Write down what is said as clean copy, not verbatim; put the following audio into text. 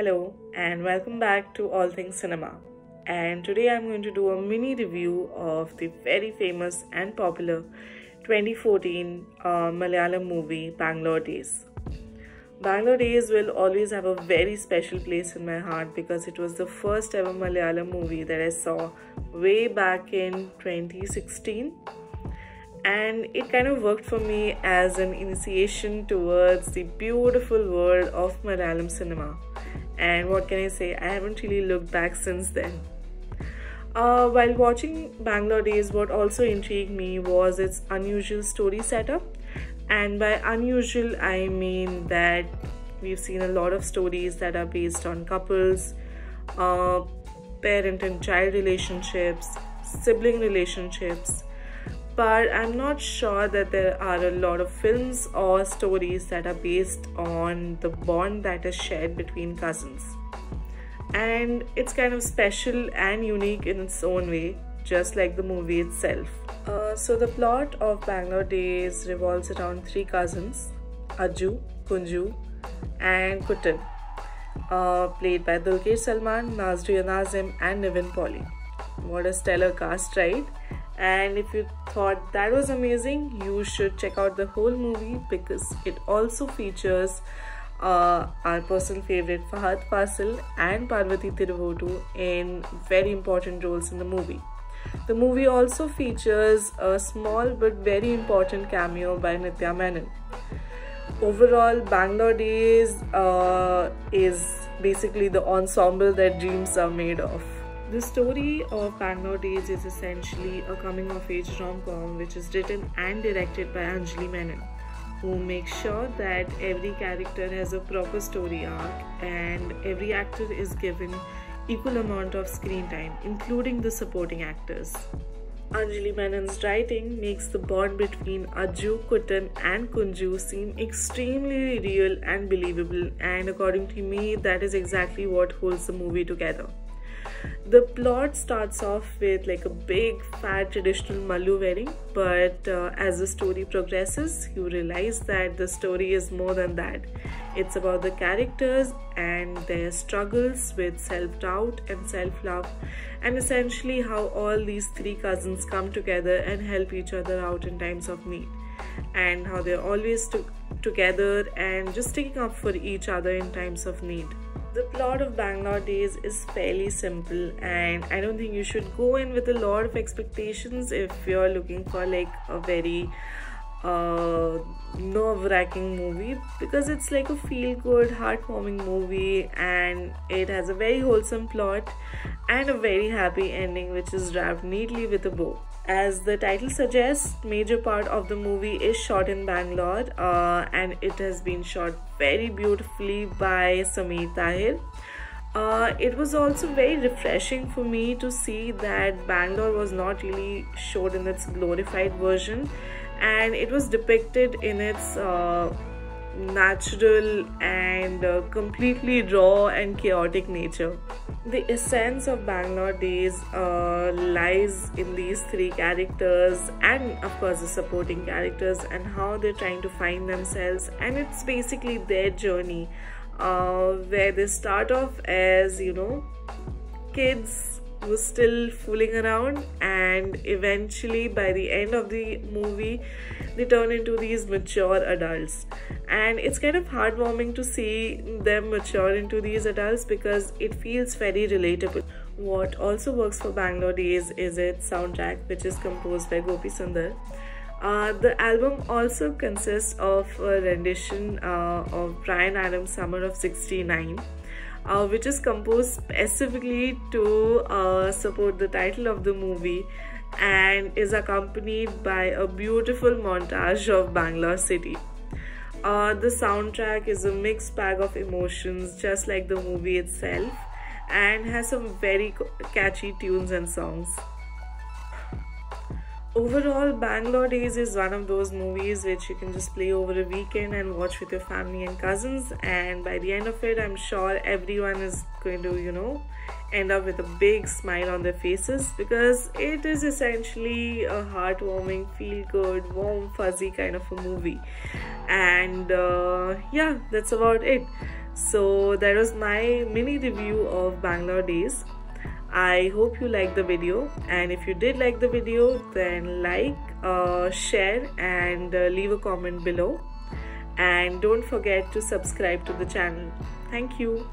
Hello and welcome back to All Things Cinema. And today I'm going to do a mini review of the very famous and popular 2014 Malayalam movie Bangalore Days. Bangalore Days will always have a very special place in my heart because it was the first ever Malayalam movie that I saw way back in 2016. And it kind of worked for me as an initiation towards the beautiful world of Malayalam cinema. And what can I say, I haven't really looked back since then. While watching Bangalore Days, what also intrigued me was its unusual story setup. And by unusual, I mean that we've seen a lot of stories that are based on couples, parent and child relationships, sibling relationships. But I'm not sure that there are a lot of films or stories that are based on the bond that is shared between cousins. And it's kind of special and unique in its own way, just like the movie itself. So the plot of Bangalore Days revolves around three cousins, Ajju, Kunju and Kutan, played by Dulquer, Salmaan, Nazriya, and Nivin Pauly. What a stellar cast, right? And if you thought that was amazing, you should check out the whole movie because it also features our personal favorite Fahadh, Faasil and Parvathy in very important roles in the movie. The movie also features a small but very important cameo by Nitya Menon. Overall, Bangalore Days is basically the ensemble that dreams are made of. The story of Bangalore Days is essentially a coming-of-age rom-com which is written and directed by Anjali Menon, who makes sure that every character has a proper story arc and every actor is given equal amount of screen time, including the supporting actors. Anjali Menon's writing makes the bond between Ajju, Kutan and Kunju seem extremely real and believable, and according to me, that is exactly what holds the movie together. The plot starts off with like a big fat traditional Mallu wedding, but as the story progresses, you realize that the story is more than that. It's about the characters and their struggles with self-doubt and self-love, and essentially how all these three cousins come together and help each other out in times of need, and how they're always together and just sticking up for each other in times of need. The plot of Bangalore Days is fairly simple, and I don't think you should go in with a lot of expectations if you're looking for like a very nerve-wracking movie, because it's like a feel-good, heartwarming movie and it has a very wholesome plot and a very happy ending which is wrapped neatly with a bow. As the title suggests, major part of the movie is shot in Bangalore and it has been shot very beautifully by Sameer Tahir. It was also very refreshing for me to see that Bangalore was not really showed in its glorified version, and it was depicted in its natural and completely raw and chaotic nature. The essence of Bangalore Days lies in these three characters and of course the supporting characters and how they're trying to find themselves, and it's basically their journey where they start off as, you know, kids who still fooling around, and eventually by the end of the movie they turn into these mature adults, and it's kind of heartwarming to see them mature into these adults because it feels very relatable. What also works for Bangalore Days is its soundtrack, which is composed by Gopi Sundar. The album also consists of a rendition of Bryan Adams' Summer of '69, which is composed specifically to support the title of the movie and is accompanied by a beautiful montage of Bangalore city. The soundtrack is a mixed bag of emotions just like the movie itself and has some very catchy tunes and songs. Overall, Bangalore Days is one of those movies which you can just play over a weekend and watch with your family and cousins, and by the end of it, I'm sure everyone is going to, you know, end up with a big smile on their faces because it is essentially a heartwarming, feel-good, warm, fuzzy kind of a movie. And yeah, that's about it. So that was my mini review of Bangalore days. I hope you liked the video, and if you did like the video, then like, share and leave a comment below, and don't forget to subscribe to the channel. Thank you.